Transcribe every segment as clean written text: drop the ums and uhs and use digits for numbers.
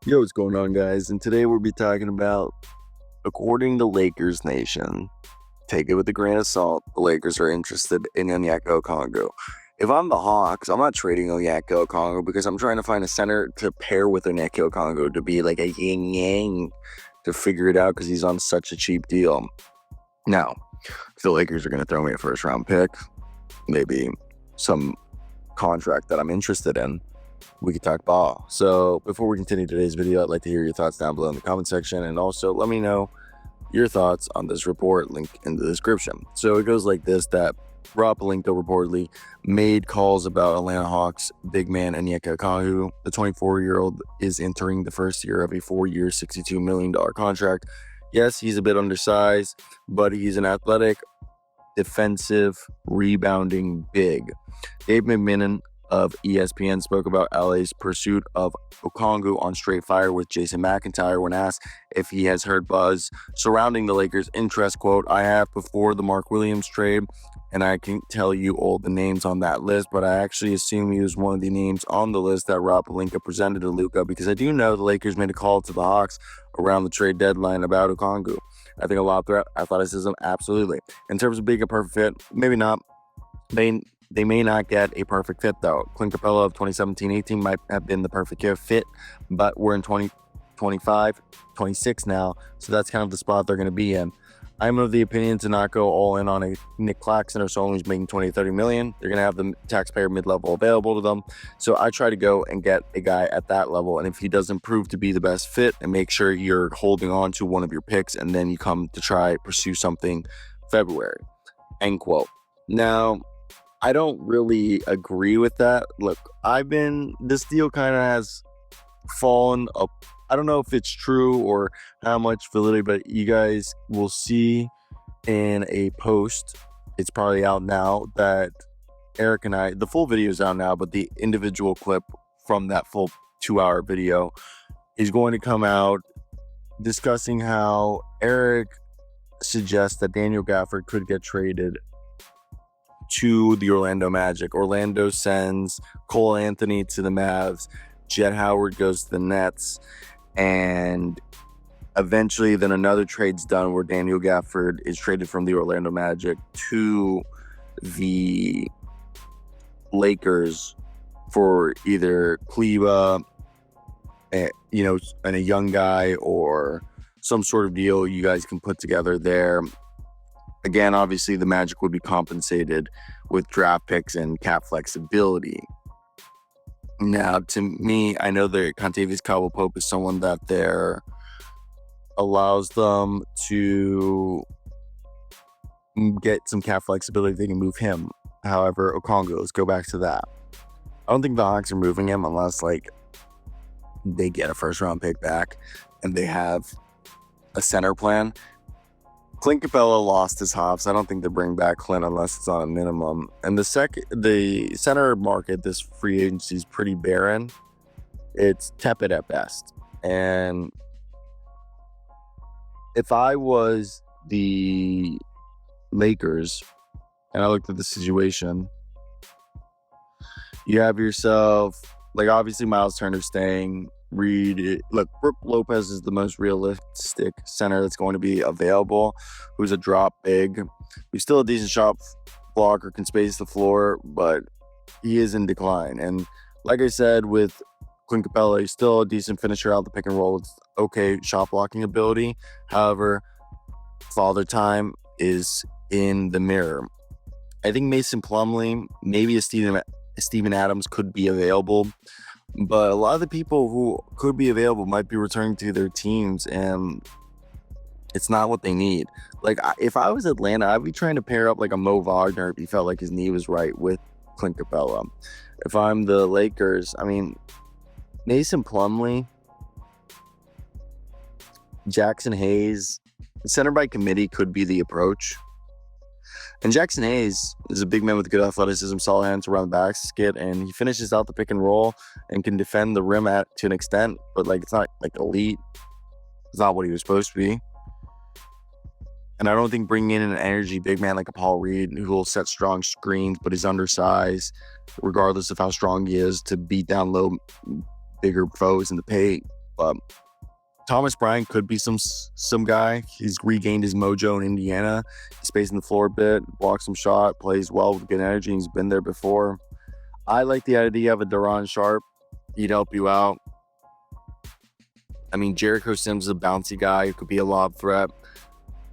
Yo, what's going on, guys? And today we'll be talking about, according to Lakers Nation, take it with a grain of salt, the Lakers are interested in Onyeka Okongwu. If I'm the Hawks, I'm not trading Onyeka Okongwu because I'm trying to find a center to pair with Onyeka Okongwu to be like a yin-yang to figure it out because he's on such a cheap deal. Now, if the Lakers are going to throw me a first-round pick, maybe some contract that I'm interested in, we could talk ball. So before we continue today's video, I'd like to hear your thoughts down below in the comment section, and also let me know your thoughts on this report, link in the description. So it goes like this: that Rob Pelinka reportedly made calls about Atlanta Hawks big man Onyeka Okongwu. The 24-year-old is entering the first year of a 4-year, $62 million contract. Yes, he's a bit undersized, but he's an athletic, defensive, rebounding big. Dave McMenamin of ESPN spoke about LA's pursuit of Okongwu on Straight Fire with Jason McIntyre when asked if he has heard buzz surrounding the Lakers' interest. Quote, "I have before the Mark Williams trade, and I can't tell you all the names on that list, but I actually assume he was one of the names on the list that Rob Pelinka presented to Luka, because I do know the Lakers made a call to the Hawks around the trade deadline about Okongwu. I think a lot of athleticism, absolutely. In terms of being a perfect fit, maybe not. They may not get a perfect fit, though. Clint Capella of 2017-18 might have been the perfect fit, but we're in 2025, 26 now, so that's kind of the spot they're going to be in. I'm of the opinion to not go all in on a Nick Claxton or someone who's making 20, 30 million. They're going to have the taxpayer mid-level available to them. So I try to go and get a guy at that level. And if he doesn't prove to be the best fit, and make sure you're holding on to one of your picks, and then you come to try pursue something February." End quote. Now, I don't really agree with that. Look, this deal kind of has fallen up. I don't know if it's true or how much validity, but you guys will see in a post, it's probably out now, that Eric and I, the full video is out now, but the individual clip from that full 2-hour video is going to come out discussing how Eric suggests that Daniel Gafford could get traded to the Orlando Magic. Orlando sends Cole Anthony to the Mavs. Jet Howard goes to the Nets. And eventually then another trade's done where Daniel Gafford is traded from the Orlando Magic to the Lakers for either Kleba, and a young guy, or some sort of deal you guys can put together there. Again, obviously, the Magic would be compensated with draft picks and cap flexibility. Now, to me, I know that Contavious Caldwell-Pope is someone that allows them to get some cap flexibility. They can move him. However, Okongwu, let's go back to that. I don't think the Hawks are moving him unless, they get a first-round pick back and they have a center plan. Clint Capella lost his hops. I don't think they bring back Clint unless it's on a minimum. And the center market, this free agency, is pretty barren. It's tepid at best. And if I was the Lakers and I looked at the situation, you have yourself, obviously Miles Turner staying. Brook Lopez is the most realistic center that's going to be available, who's a drop big. He's still a decent shot blocker, can space the floor, but he is in decline. And like I said, with Clint Capella, he's still a decent finisher out the pick and roll with okay shot blocking ability. However, father time is in the mirror. I think Mason Plumlee, maybe a Steven Adams could be available. But a lot of the people who could be available might be returning to their teams, and it's not what they need. If I was Atlanta, I'd be trying to pair up a Mo Wagner if he felt like his knee was right with Clint Capella. If I'm the Lakers, Mason Plumlee, Jackson Hayes, center by committee could be the approach. And Jackson Hayes is a big man with good athleticism, solid hands around the basket, and he finishes out the pick and roll and can defend the rim to an extent, but it's not elite. It's not what he was supposed to be. And I don't think bringing in an energy big man like a Paul Reed, who will set strong screens but is undersized, regardless of how strong he is, to beat down low, bigger foes in the paint, But Thomas Bryant could be some guy. He's regained his mojo in Indiana. He's spacing the floor a bit, blocks some shot, plays well with good energy. He's been there before. I like the idea of a Duron Sharp. He'd help you out. I mean, Jericho Sims is a bouncy guy who could be a lob threat.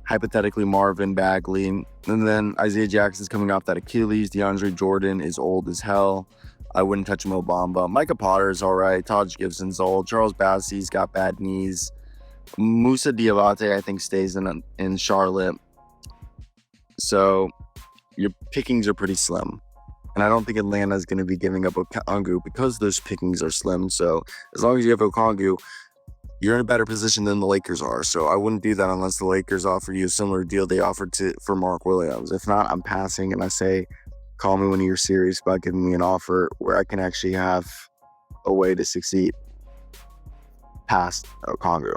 Hypothetically, Marvin Bagley. And then Isaiah Jackson's coming off that Achilles. DeAndre Jordan is old as hell. I wouldn't touch Mo Bamba. Micah Potter is all right. Taj Gibson's old. Charles Bassey's got bad knees. Musa Diabate, I think, stays in Charlotte. So your pickings are pretty slim. And I don't think Atlanta is going to be giving up Okongwu because those pickings are slim. So as long as you have Okongwu, you're in a better position than the Lakers are. So I wouldn't do that unless the Lakers offer you a similar deal they offered for Mark Williams. If not, I'm passing, and I say, call me when you're serious about giving me an offer where I can actually have a way to succeed past Okongwu.